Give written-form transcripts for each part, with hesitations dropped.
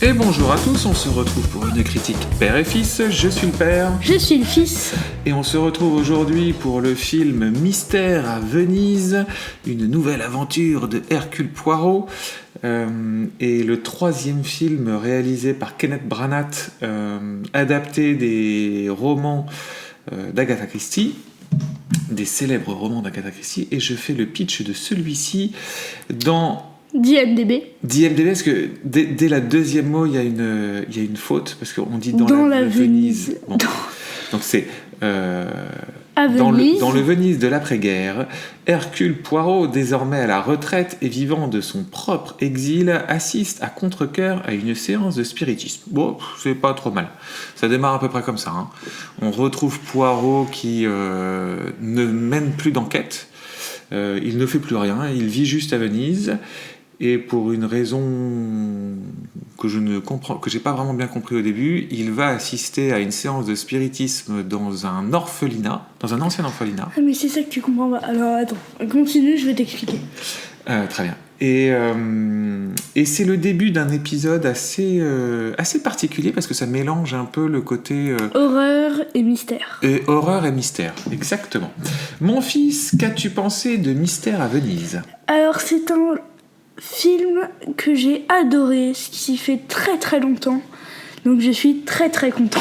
Et bonjour à tous, on se retrouve pour une critique père et fils. Je suis le père. Je suis le fils. Et on se retrouve aujourd'hui pour le film Mystère à Venise, une nouvelle aventure de Hercule Poirot. Et le troisième film réalisé par Kenneth Branagh, adapté des romans d'Agatha Christie, des célèbres romans d'Agatha Christie. Et je fais le pitch de celui-ci dans... d'IMDb, parce que dès la deuxième mot, il y a une faute, parce qu'on dit dans la Venise. Bon. Donc c'est dans le Venise de l'après-guerre, Hercule Poirot, désormais à la retraite et vivant de son propre exil, assiste à contre-cœur à une séance de spiritisme. Bon, c'est pas trop mal. Ça démarre à peu près comme ça. Hein. On retrouve Poirot qui ne mène plus d'enquête. Il ne fait plus rien. Il vit juste à Venise. Et pour une raison que j'ai pas vraiment bien compris au début, il va assister à une séance de spiritisme dans un orphelinat, dans un ancien orphelinat. Ah mais c'est ça que tu comprends pas. Alors attends, continue, je vais t'expliquer. Très bien. Et c'est le début d'un épisode assez particulier parce que ça mélange un peu le côté... horreur et mystère. Horreur et mystère, exactement. Mon fils, qu'as-tu pensé de Mystère à Venise ? Alors c'est un film que j'ai adoré, ce qui fait très très longtemps, donc je suis très très content.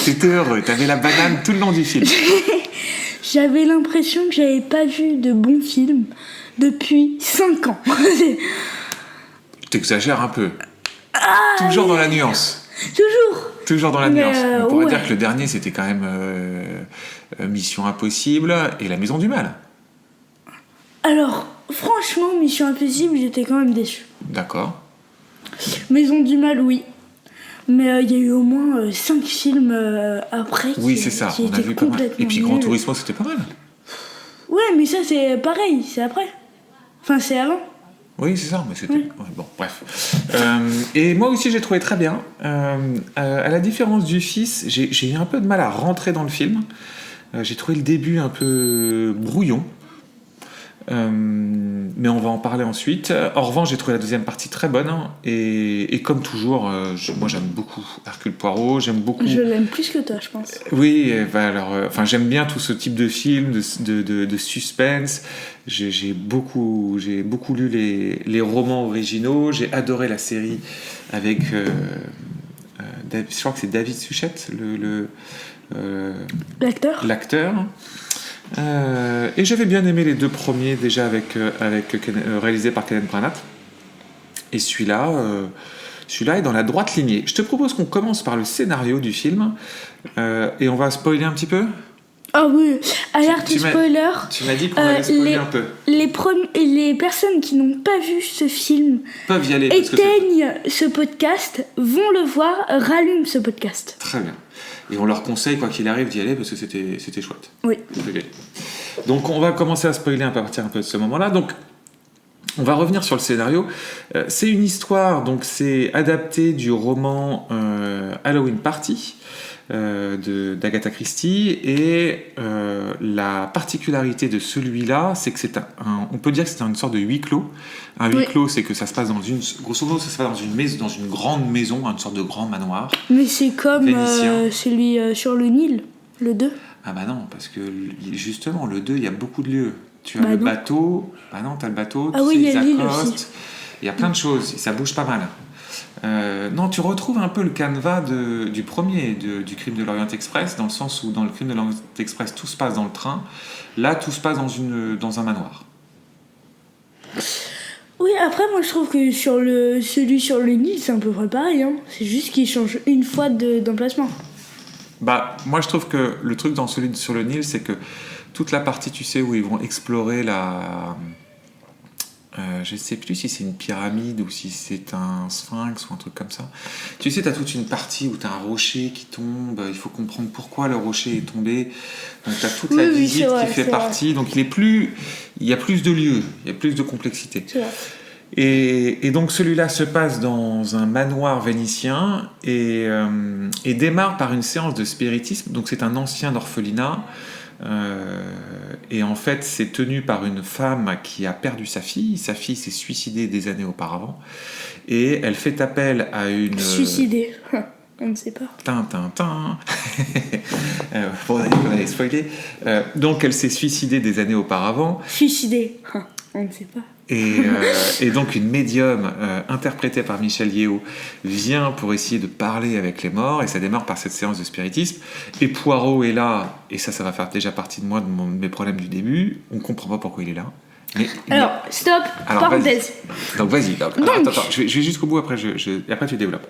T'étais heureux, t'avais la banane tout le long du film. J'avais l'impression que j'avais pas vu de bon film depuis 5 ans. T'exagères un peu. Toujours dans la nuance. Toujours dans la nuance. On pourrait dire que le dernier c'était quand même Mission Impossible et La Maison du Mal. Alors, franchement, Mission Impossible, j'étais quand même déçu. D'accord. Maison du Mal, oui. Mais il y a eu au moins 5 films après oui, c'est ça. On a vu pas mal. Et puis Gran Turismo, c'était pas mal. Ouais, mais ça, c'est pareil, c'est après. Enfin, c'est avant. Oui, c'est ça, mais c'était... Ouais, bon, bref. Et moi aussi, j'ai trouvé très bien. À la différence du fils, j'ai eu un peu de mal à rentrer dans le film. J'ai trouvé le début un peu brouillon. Mais on va en parler ensuite. En revanche, j'ai trouvé la deuxième partie très bonne et comme toujours, moi j'aime beaucoup Hercule Poirot, j'aime beaucoup... Je l'aime plus que toi, je pense. Oui, j'aime bien tout ce type de film, de suspense. J'ai beaucoup lu les romans originaux, j'ai adoré la série avec... je crois que c'est David Suchet, l'acteur. Et j'avais bien aimé les deux premiers déjà réalisés par Kenneth Branagh. Et celui-là est dans la droite lignée. Je te propose qu'on commence par le scénario du film et on va spoiler un petit peu. Ah oui, alerte spoiler. Tu m'as dit qu'on allait spoiler un peu. Les personnes qui n'ont pas vu ce film peuvent y aller. Éteignent ce podcast, vont le voir, rallument ce podcast. Très bien. Et on leur conseille, quoi qu'il arrive, d'y aller parce que c'était chouette. Oui. Donc on va commencer à spoiler à partir un peu de ce moment-là. Donc on va revenir sur le scénario. C'est une histoire, donc c'est adapté du roman Halloween Party d'Agatha Christie. Et la particularité de celui-là, c'est que on peut dire que c'est une sorte de huis clos. Un huis clos, c'est que ça se passe grosso modo, ça se passe dans une grande maison, une sorte de grand manoir. Mais c'est comme celui sur le Nil, le 2. Ah bah non, parce que justement, le 2, il y a beaucoup de lieux. Tu as le bateau, t'as le bateau, ils accostent, il y a plein de choses, et ça bouge pas mal. Non, tu retrouves un peu le canevas du premier, du Crime de l'Orient Express, dans le sens où dans le Crime de l'Orient Express, tout se passe dans le train. Là, tout se passe dans un manoir. Oui, après, moi, je trouve que celui sur le Nil, c'est un peu près pareil. Hein. C'est juste qu'il change une fois d'emplacement. Bah, moi, je trouve que le truc dans celui sur le Nil, c'est que toute la partie, tu sais, où ils vont explorer je sais plus si c'est une pyramide ou si c'est un sphinx ou un truc comme ça. Tu sais, t'as toute une partie où t'as un rocher qui tombe, il faut comprendre pourquoi le rocher est tombé. Donc t'as toute la visite qui fait partie. Donc il y a plus de lieux, il y a plus de complexité. C'est vrai. Et donc celui-là se passe dans un manoir vénitien et démarre par une séance de spiritisme. Donc c'est un ancien orphelinat Et en fait, c'est tenu par une femme qui a perdu sa fille. Sa fille s'est suicidée des années auparavant. Et elle fait appel à une... Suicidée. On ne sait pas. Bon, on allait spoiler. Donc, elle s'est suicidée des années auparavant. Suicidée. On ne sait pas. Et donc, une médium interprétée par Michelle Yeoh vient pour essayer de parler avec les morts. Et ça démarre par cette séance de spiritisme. Et Poirot est là. Et ça va faire déjà partie de mes problèmes du début. On ne comprend pas pourquoi il est là. Alors, stop, parenthèse. Donc vas-y, attends, je vais jusqu'au bout, après tu développes.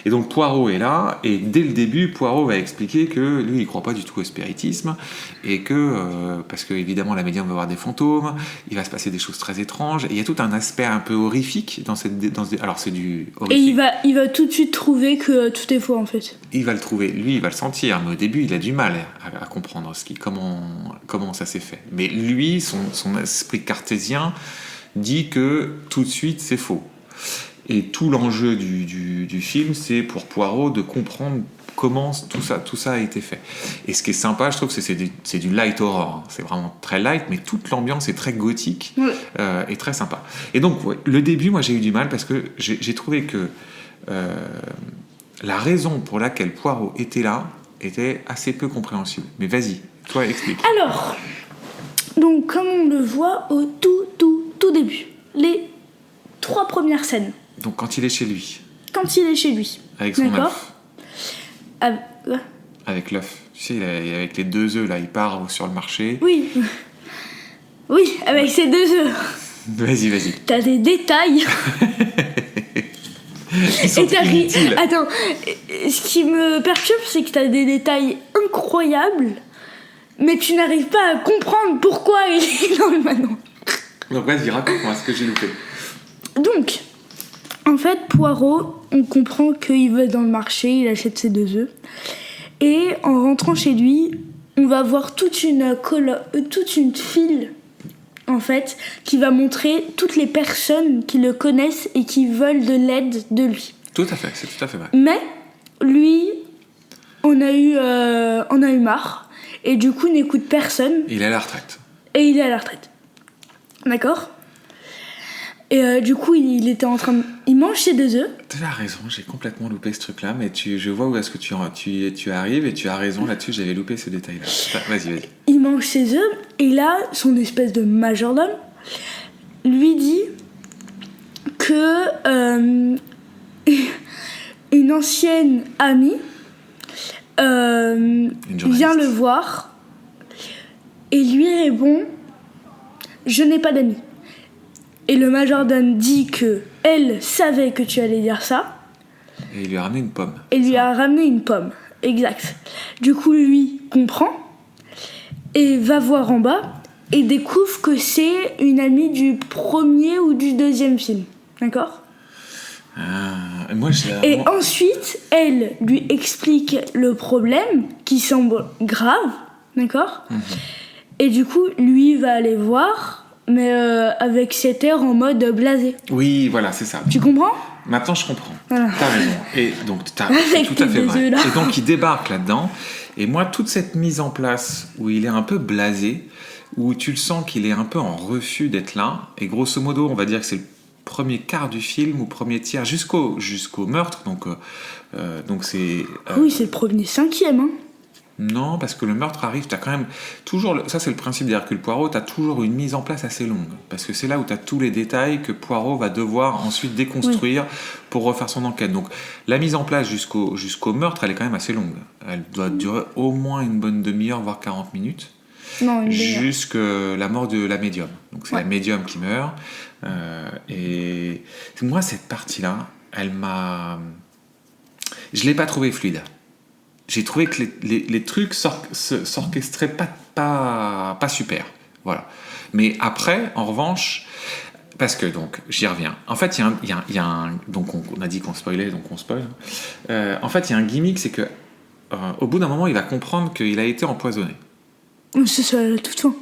Et donc Poirot est là, et dès le début, Poirot va expliquer que lui, il ne croit pas du tout au spiritisme, et que, parce que évidemment la médium va voir des fantômes, il va se passer des choses très étranges, et il y a tout un aspect un peu horrifique alors c'est du horrifique. Et il va tout de suite trouver que tout est faux en fait. Il va le trouver, lui il va le sentir, mais au début il a du mal à comprendre comment ça s'est fait. Mais lui, son esprit cartésien dit que tout de suite c'est faux. Et tout l'enjeu du film, c'est pour Poirot de comprendre comment tout ça a été fait. Et ce qui est sympa, je trouve que c'est du light horror. C'est vraiment très light, mais toute l'ambiance est très gothique et très sympa. Et donc, le début, moi j'ai eu du mal parce que j'ai trouvé que la raison pour laquelle Poirot était là était assez peu compréhensible. Mais vas-y, toi explique. Alors, donc comme on le voit au tout début, les 3 premières scènes. Donc quand il est chez lui. Avec son œuf. Avec l'œuf. Tu sais, avec les 2 œufs, là, il part sur le marché. Oui, avec ces 2 œufs. Vas-y. T'as des détails. Ils sont inutiles. Attends, ce qui me perturbe, c'est que t'as des détails incroyables, mais tu n'arrives pas à comprendre pourquoi il est dans le manoir. Donc vas-y, raconte-moi ce que j'ai loupé. Donc, en fait, Poirot, on comprend qu'il va dans le marché, il achète ses 2 œufs. Et en rentrant chez lui, on va voir toute une file, en fait, qui va montrer toutes les personnes qui le connaissent et qui veulent de l'aide de lui. Tout à fait, c'est tout à fait vrai. Mais, lui, on a eu marre. Et du coup, n'écoute personne. Il est à la retraite. D'accord ? Et du coup, il était en train de... Il mange ses 2 œufs. Tu as raison, j'ai complètement loupé ce truc-là, mais je vois où est-ce que tu arrives, et tu as raison là-dessus, j'avais loupé ce détail-là. Vas-y. Il mange ses œufs, et là, son espèce de majordome lui dit que une ancienne amie vient le voir et lui répond « Je n'ai pas d'amis ». Et le majordome dit que elle savait que tu allais dire ça. Et il lui a ramené une pomme. Exact. Du coup, lui comprend et va voir en bas et découvre que c'est une amie du 1er ou du 2e film. D'accord ? Et ensuite, elle lui explique le problème qui semble grave. D'accord ? Et du coup, lui va aller voir... mais avec cet air en mode blasé. Oui, voilà, c'est ça. Tu comprends ? Maintenant, je comprends. Voilà. T'as raison. Et donc, c'est tout à fait vrai. Et donc, il débarque là-dedans. Et moi, toute cette mise en place où il est un peu blasé, où tu le sens qu'il est un peu en refus d'être là, et grosso modo, on va dire que c'est le premier quart du film, ou premier tiers, jusqu'au meurtre. Donc c'est... Oui, c'est le premier 5e, hein. Non, parce que le meurtre arrive, t'as quand même toujours... Ça, c'est le principe d'Hercule Poirot, t'as toujours une mise en place assez longue. Parce que c'est là où t'as tous les détails que Poirot va devoir ensuite déconstruire pour refaire son enquête. Donc, la mise en place jusqu'au meurtre, elle est quand même assez longue. Elle doit durer au moins une bonne demi-heure, voire 40 minutes. Non, jusqu'à la mort de la médium. Donc, c'est la médium qui meurt. Et moi, cette partie-là, elle m'a... Je l'ai pas trouvée fluide. J'ai trouvé que les trucs s'orchestraient pas super. Voilà. Mais après, en revanche, parce que, donc, j'y reviens. En fait, il y a un... Donc, on a dit qu'on spoilait, donc on spoil. En fait, il y a un gimmick, c'est que au bout d'un moment, il va comprendre qu'il a été empoisonné. C'est ça, à la toute fin.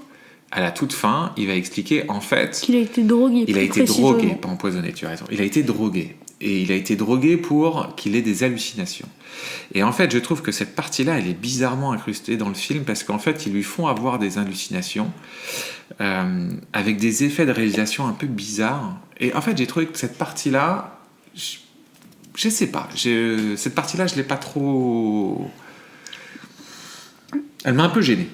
À la toute fin, il va expliquer, en fait... Qu'il a été drogué. Il a été drogué, pas empoisonné, tu as raison. Il a été drogué. il a été drogué pour qu'il ait des hallucinations. Et en fait, je trouve que cette partie-là, elle est bizarrement incrustée dans le film parce qu'en fait, ils lui font avoir des hallucinations avec des effets de réalisation un peu bizarres. Et en fait, j'ai trouvé que cette partie-là, je sais pas, cette partie-là, je l'ai pas trop... Elle m'a un peu gêné.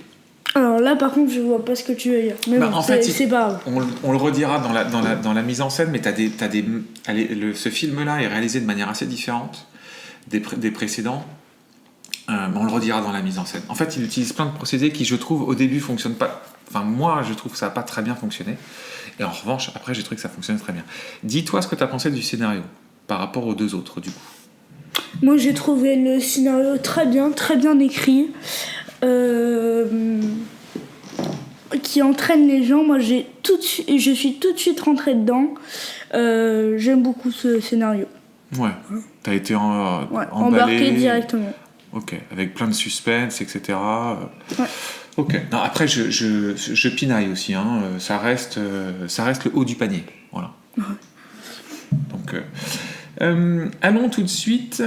Alors là, par contre, je vois pas ce que tu veux dire. Mais bon, en fait, c'est pas grave. On le redira dans la mise en scène, mais ce film-là est réalisé de manière assez différente des précédents. On le redira dans la mise en scène. En fait, il utilise plein de procédés qui, je trouve, au début, fonctionnent pas. Enfin, moi, je trouve que ça n'a pas très bien fonctionné. Et en revanche, après, j'ai trouvé que ça fonctionnait très bien. Dis-toi ce que tu as pensé du scénario par rapport aux deux autres, du coup. Moi, j'ai trouvé le scénario très bien écrit. Qui entraîne les gens. Moi, je suis tout de suite rentrée dedans. J'aime beaucoup ce scénario. Ouais, t'as été embarqué directement. Ok, avec plein de suspense, etc. Ouais. Ok. Non, après, je pinaille aussi. Hein. Ça reste le haut du panier. Voilà. Ouais. Donc, allons tout de suite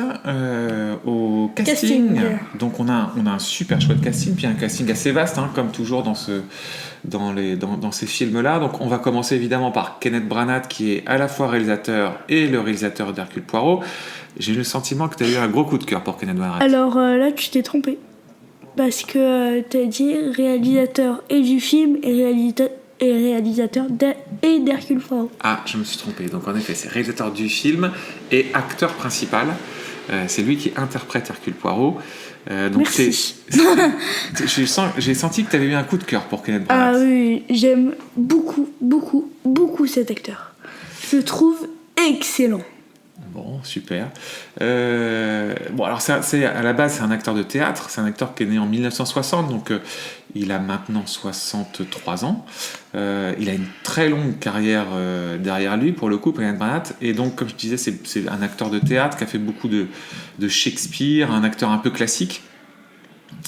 au casting. Donc on a un super chouette casting, puis un casting assez vaste, hein, comme toujours dans ces films-là. Donc on va commencer évidemment par Kenneth Branagh, qui est à la fois réalisateur et le réalisateur d'Hercule Poirot. J'ai le sentiment que tu as eu un gros coup de cœur pour Kenneth Branagh. Alors là, tu t'es trompé. Parce que tu as dit réalisateur et du film et réalisateur et d'Hercule Poirot. Ah, je me suis trompé. Donc en effet, c'est réalisateur du film et acteur principal. C'est lui qui interprète Hercule Poirot. Donc merci. J'ai senti que tu avais eu un coup de cœur pour Kenneth Branagh. Ah oui, j'aime beaucoup, beaucoup, beaucoup cet acteur. Je le trouve excellent. Bon, super. Bon, alors à la base, c'est un acteur de théâtre. C'est un acteur qui est né en 1960, donc il a maintenant 63 ans. Il a une très longue carrière derrière lui, pour le coup, Kenneth Branagh. Et donc, comme je disais, c'est un acteur de théâtre qui a fait beaucoup de Shakespeare, un acteur un peu classique.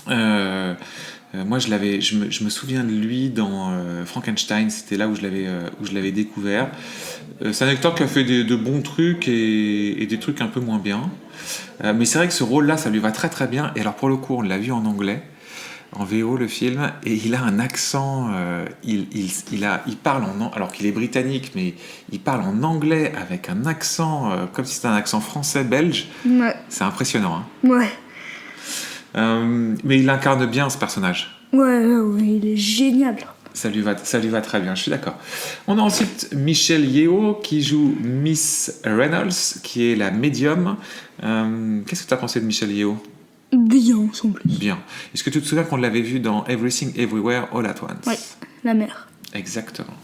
Moi, je me souviens de lui dans Frankenstein. C'était là où je l'avais découvert. C'est un acteur qui a fait de bons trucs et des trucs un peu moins bien. Mais c'est vrai que ce rôle-là, ça lui va très très bien. Et alors pour le coup, on l'a vu en anglais, en VO le film, et il a un accent. Il parle alors qu'il est britannique, mais il parle en anglais avec un accent comme si c'était un accent français-belge. Ouais. C'est impressionnant. Hein. Ouais. Mais il incarne bien ce personnage. Ouais, il est génial. Ça lui va très bien, je suis d'accord. On a ensuite Michelle Yeoh qui joue Miss Reynolds, qui est la médium. Qu'est-ce que tu as pensé de Michelle Yeoh ? Bien, sans plus. Bien. Est-ce que tu te souviens qu'on l'avait vue dans Everything Everywhere All at Once ? Oui, la mère. Exactement.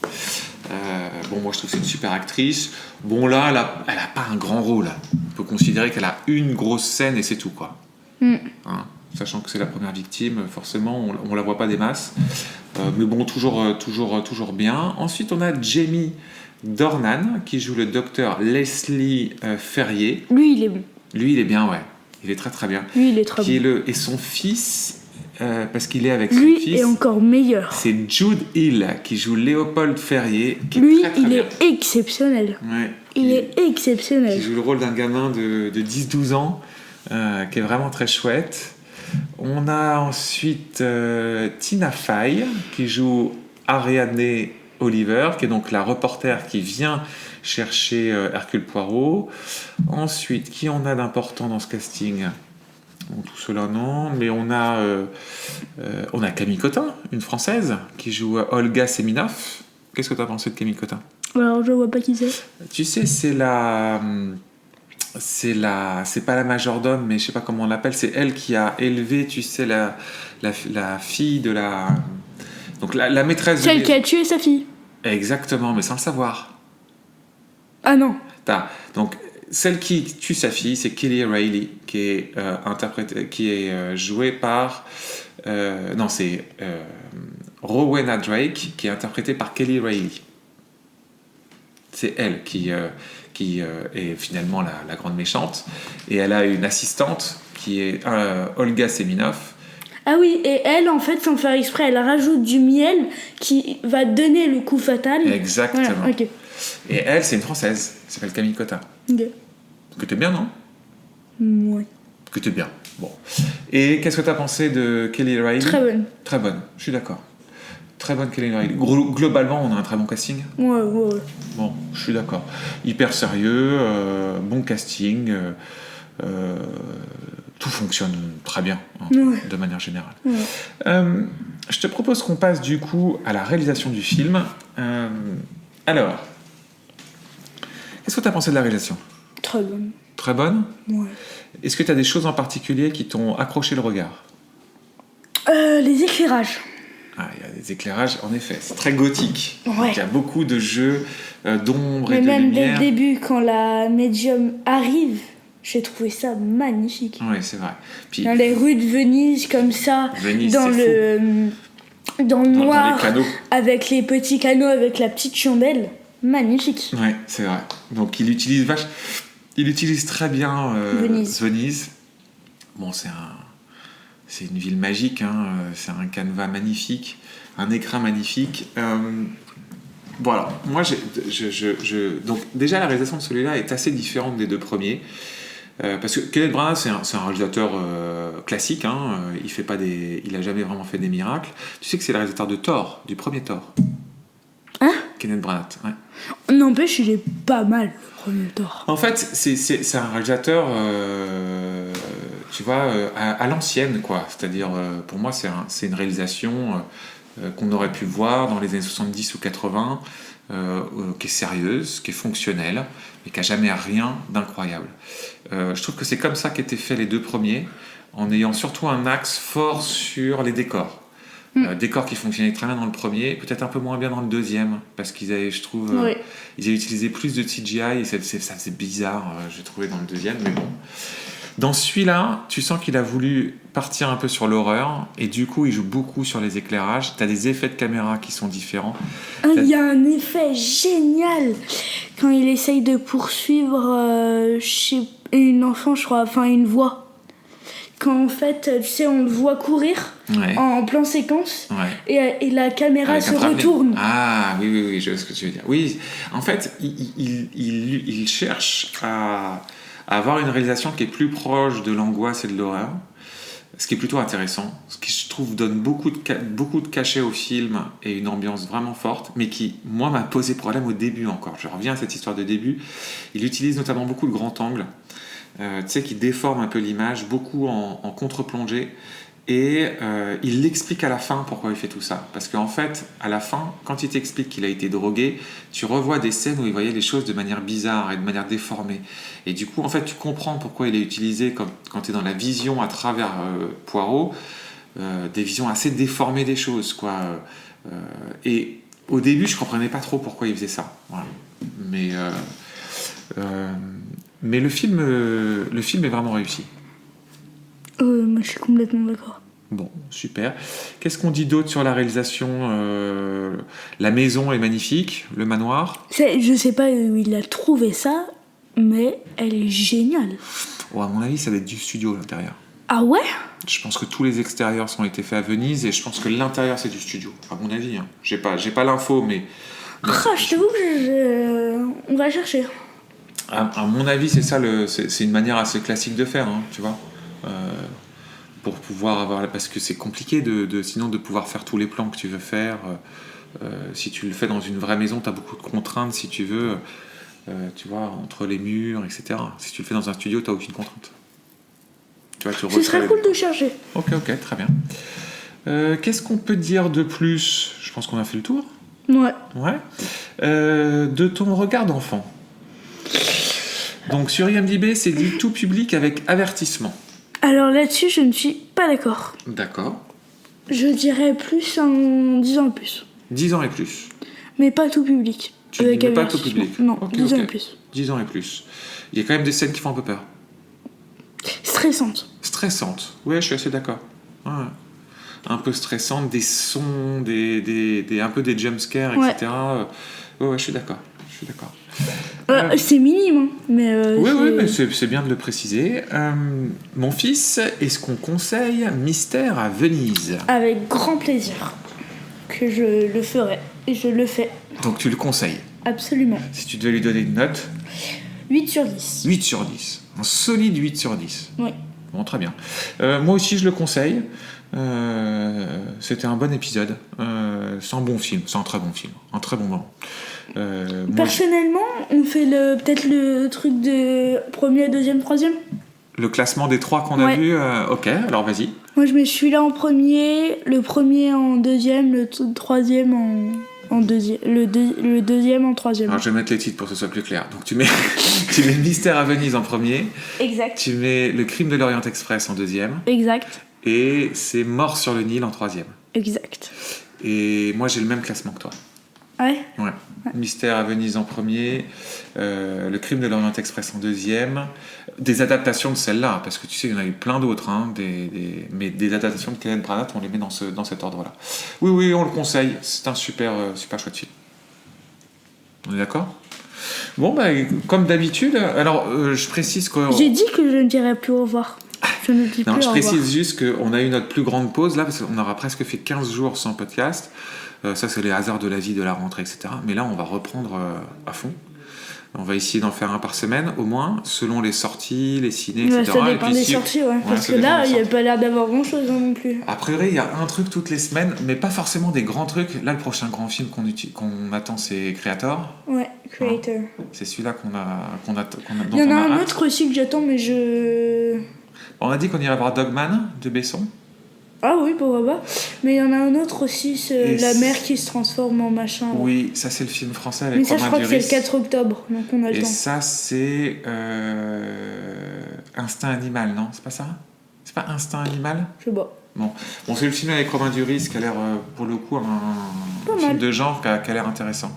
Moi je trouve que c'est une super actrice. Bon là, elle a pas un grand rôle. On peut considérer qu'elle a une grosse scène et c'est tout, quoi. Hein ? Sachant que c'est la première victime, forcément, on la voit pas des masses. Mais bon, toujours bien. Ensuite, on a Jamie Dornan, qui joue le docteur Leslie Ferrier. Lui, il est bon. Lui, il est bien, ouais. Il est très très bien. Lui, il est très bon. Et son fils, parce qu'il est avec son fils... Lui est encore meilleur. C'est Jude Hill, qui joue Léopold Ferrier. Lui, très, très il bien. Est exceptionnel. Ouais. Il est exceptionnel. Qui joue le rôle d'un gamin de 10-12 ans, qui est vraiment très chouette. On a ensuite Tina Fey qui joue Ariadne Oliver, qui est donc la reporter qui vient chercher Hercule Poirot. Ensuite, qui on a d'important dans ce casting ? Bon, tout cela non, mais on a Camille Cotin, une Française, qui joue Olga Seminov. Qu'est-ce que tu as pensé de Camille Cotin ? Alors, je vois pas qui c'est. Tu sais, c'est pas la majordome, mais je sais pas comment on l'appelle, c'est elle qui a élevé, tu sais, la fille de la... Donc la maîtresse... Celle qui a tué sa fille. Exactement, mais sans le savoir. Ah non. Donc, celle qui tue sa fille, c'est Kelly Reilly, qui est jouée par... c'est Rowena Drake, qui est interprétée par Kelly Reilly. C'est elle qui est finalement la grande méchante. Et elle a une assistante qui est Olga Seminov. Ah oui, et elle, en fait, sans faire exprès, elle rajoute du miel qui va donner le coup fatal. Exactement. Voilà, okay. Et elle, c'est une Française. Elle s'appelle Camille Cotin. Okay. Que t'es bien, non? Oui. Que t'es bien. Bon. Et qu'est-ce que t'as pensé de Kelly Reilly? Très bonne. Très bonne, je suis d'accord. Très bonne Kelly Reilly. Globalement, on a un très bon casting. Ouais. Bon, je suis d'accord. Hyper sérieux, bon casting, tout fonctionne très bien, hein, de manière générale. Ouais. Je te propose qu'on passe du coup à la réalisation du film. Alors, qu'est-ce que tu as pensé de la réalisation? Très bonne. Très bonne? Ouais. Est-ce que tu as des choses en particulier qui t'ont accroché le regard? Les éclairages. Ah, il y a des éclairages, en effet, c'est très gothique. Ouais. Il y a beaucoup de jeux d'ombre et de lumière. Mais même dès le début, quand la médium arrive, j'ai trouvé ça magnifique. Oui, c'est vrai. Puis, dans les rues de Venise, comme ça, Venise, dans le noir, dans les canaux. avec les petits canaux, avec la petite chandelle, magnifique. Oui, c'est vrai. Donc il utilise très bien Venise. Bon, c'est une ville magique, hein. C'est un canevas magnifique, un écrin magnifique. Voilà, moi, donc déjà la réalisation de celui-là est assez différente des deux premiers. Parce que Kenneth Branagh, c'est un réalisateur classique, hein. Il a jamais vraiment fait des miracles. Tu sais que c'est le réalisateur de Thor, du premier Thor. Hein? Kenneth Branagh, ouais. N'empêche, il est pas mal, le premier Thor. En fait, c'est un réalisateur, tu vois, à l'ancienne, quoi. C'est-à-dire, pour moi, c'est une réalisation qu'on aurait pu voir dans les années 70 ou 80, qui est sérieuse, qui est fonctionnelle, mais qui n'a jamais rien d'incroyable. Je trouve que c'est comme ça qu'étaient faits les deux premiers, en ayant surtout un axe fort sur les décors. Décors qui fonctionnaient très bien dans le premier, peut-être un peu moins bien dans le deuxième, parce qu'ils avaient, je trouve, ils avaient utilisé plus de CGI, et ça faisait bizarre, j'ai trouvé, dans le deuxième, mais bon. Dans celui-là, tu sens qu'il a voulu partir un peu sur l'horreur, et du coup, il joue beaucoup sur les éclairages. Tu as des effets de caméra qui sont différents. Il y a un effet génial quand il essaye de poursuivre une enfant, je crois, enfin une voix. Quand en fait, tu sais, on le voit courir en plan séquence et la caméra se retourne. Ah oui, je vois ce que tu veux dire. Oui, en fait, il cherche à avoir une réalisation qui est plus proche de l'angoisse et de l'horreur, ce qui est plutôt intéressant, ce qui je trouve donne beaucoup de cachet au film et une ambiance vraiment forte, mais qui, moi, m'a posé problème au début encore. Je reviens à cette histoire de début. Il utilise notamment beaucoup le grand angle, tu sais, qui déforme un peu l'image, beaucoup en contre-plongée, et il l'explique à la fin pourquoi il fait tout ça. Parce qu'en fait, à la fin, quand il t'explique qu'il a été drogué, tu revois des scènes où il voyait les choses de manière bizarre et de manière déformée. Et du coup, en fait, tu comprends pourquoi il est utilisé quand tu es dans la vision à travers Poirot, des visions assez déformées des choses, quoi. Et au début, je comprenais pas trop pourquoi il faisait ça. Voilà. Mais le film est vraiment réussi. Moi, je suis complètement d'accord. Bon, super. Qu'est-ce qu'on dit d'autre sur la réalisation? La maison est magnifique, le manoir. Je sais pas où il a trouvé ça, mais elle est géniale. Oh, à mon avis, ça va être du studio, l'intérieur. Ah ouais? Je pense que tous les extérieurs ont été faits à Venise, et je pense que l'intérieur, c'est du studio, à mon avis. Hein. J'ai pas l'info, mais... je t'avoue que on va chercher. À mon avis, c'est ça, c'est une manière assez classique de faire, hein, tu vois. Pour pouvoir avoir, parce que c'est compliqué sinon de pouvoir faire tous les plans que tu veux faire. Si tu le fais dans une vraie maison, tu as beaucoup de contraintes, si tu veux, tu vois, entre les murs, etc. Si tu le fais dans un studio, tu n'as aucune contrainte. Tu vois, ce serait cool de chercher. Ok, très bien. Qu'est-ce qu'on peut dire de plus? Je pense qu'on a fait le tour. Ouais. De ton regard d'enfant. Donc sur IMDb, c'est dit tout public avec avertissement. Alors là-dessus, je ne suis pas d'accord. D'accord. Je dirais plus 10 ans et plus. 10 ans et plus. Mais pas tout public. Tu ne dis pas tout public. Non, 10 ans et plus. 10 ans et plus. Il y a quand même des scènes qui font un peu peur. Stressantes. Ouais, je suis assez d'accord. Ouais. Un peu stressantes, des sons, un peu des jumpscares, etc. Ouais, je suis d'accord. C'est minime, hein, mais... Oui, mais c'est bien de le préciser. Mon fils, est-ce qu'on conseille Mystère à Venise? Avec grand plaisir que je le ferai, et je le fais. Donc tu le conseilles? Absolument. Si tu devais lui donner une note? 8 sur 10. 8 sur 10. Un solide 8 sur 10. Oui. Bon, très bien. Moi aussi, je le conseille. C'était un bon épisode. C'est un bon film. C'est un très bon film. Un très bon moment. Personnellement, on fait peut-être le truc de premier, deuxième, troisième. Le classement des 3 qu'on a vus. Ok, alors vas-y. Moi, je mets celui-là en premier, le premier en deuxième, le troisième en deuxième, le deuxième en troisième. Alors, je vais mettre les titres pour que ce soit plus clair. Donc, tu mets Mystère à Venise en premier. Exact. Tu mets Le Crime de l'Orient Express en deuxième. Exact. Et c'est Mort sur le Nil en troisième. Exact. Et moi, j'ai le même classement que toi. Ouais. Mystère à Venise en premier, Le Crime de l'Orient Express en deuxième, des adaptations de celle-là, parce que tu sais, il y en a eu plein d'autres, hein, mais des adaptations de Kenneth Branagh, on les met dans cet ordre-là. Oui, on le conseille, c'est un super chouette film. On est d'accord ? Bon, comme d'habitude, alors je précise que... J'ai dit que je ne dirais plus au revoir. Je ne dis plus au revoir. Je précise juste qu'on a eu notre plus grande pause là, parce qu'on aura presque fait 15 jours sans podcast. Ça, c'est les hasards de la vie, de la rentrée, etc. Mais là, on va reprendre à fond. On va essayer d'en faire un par semaine, au moins, selon les sorties, les ciné, etc. Ça dépend des sorties, parce que là, il n'y a pas l'air d'avoir grand-chose non plus. A priori, il y a un truc toutes les semaines, mais pas forcément des grands trucs. Là, le prochain grand film qu'on attend, c'est Creator. Ouais, Creator. C'est celui-là qu'on attend. Il y en a un autre aussi que j'attends, mais On a dit qu'on irait voir Dogman de Besson. Ah oui, pourquoi pas. Mais il y en a un autre aussi, c'est la mer qui se transforme en machin. Oui, ça c'est le film français avec Romain Duris. Mais ça, je crois que c'est le 4 octobre, donc on a le temps. Et ça, c'est Instinct Animal, non ? C'est pas ça ? C'est pas Instinct Animal ? Je sais pas. Bon, c'est le film avec Romain Duris qui a l'air, pour le coup, un film de genre qui a l'air intéressant.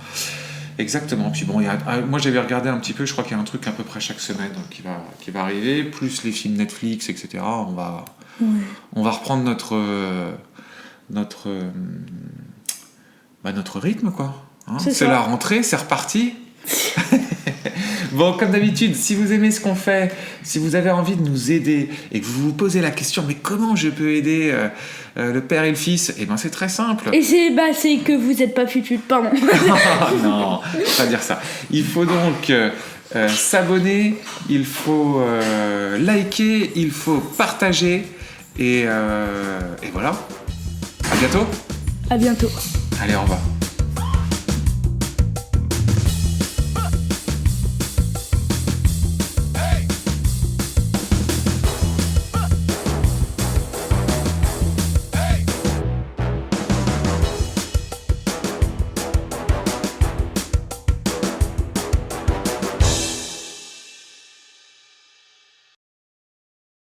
Exactement. Puis bon, moi j'avais regardé un petit peu, je crois qu'il y a un truc à peu près chaque semaine qui va arriver, plus les films Netflix, etc. On va reprendre notre rythme, quoi. Hein, c'est la rentrée, c'est reparti. Bon, comme d'habitude, si vous aimez ce qu'on fait, si vous avez envie de nous aider et que vous vous posez la question, mais comment je peux aider le père et le fils ? Eh ben, c'est très simple. Et c'est que vous n'êtes pas fut pardon. Non, pas dire ça. Il faut donc s'abonner, il faut liker, il faut partager et voilà. À bientôt. À bientôt. Allez, au revoir.